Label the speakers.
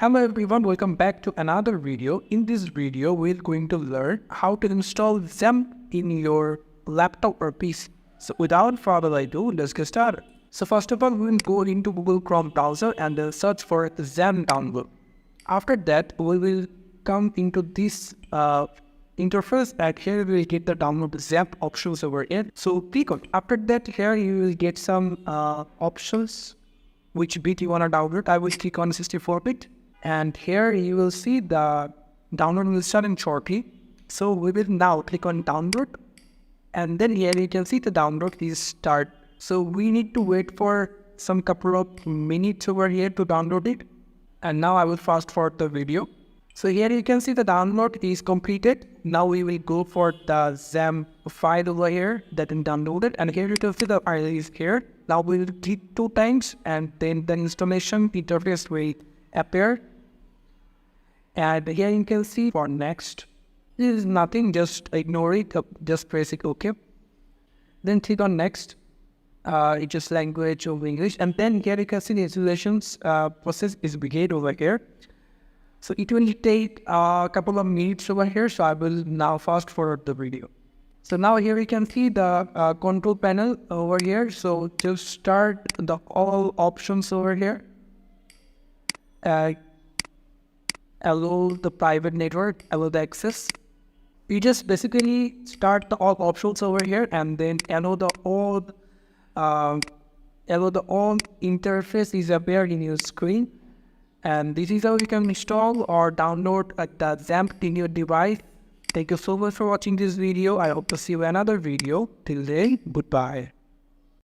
Speaker 1: Hello everyone, welcome back to another video. In this video, we're going to learn how to install XAMPP in your laptop or PC. So without further ado, let's get started. So first of all, we'll go into Google Chrome browser and then search for XAMPP download. After that, we will come into this interface, and here we will get the download XAMPP options over here. So click on. After that, here you will get some options. Which bit you want to download. I will click on 64-bit. And here you will see the download will start in shortly. So we will now click on download. And then here you can see the download is start. So we need to wait for some couple of minutes over here to download it. And now I will fast forward the video. So here you can see the download is completed. Now we will go for the XAMPP file over here that is downloaded. And here you can see the file is here. Now we will click 2 times and then the installation interface will appear. And here you can see for next. This is nothing, just ignore it, just press it OK. Then click on next. It's just language of English. And then here you can see the installations process is begin over here. So it will take a couple of minutes over here. So I will now fast forward the video. So now here you can see the control panel over here. So to start the all options over here. Allow the private network, allow the access. You just basically start the all options over here and then allow the all interface is appear in your screen. And this is how you can install or download the XAMPP in your device. Thank you so much for watching this video. I hope to see you in another video. Till then, goodbye.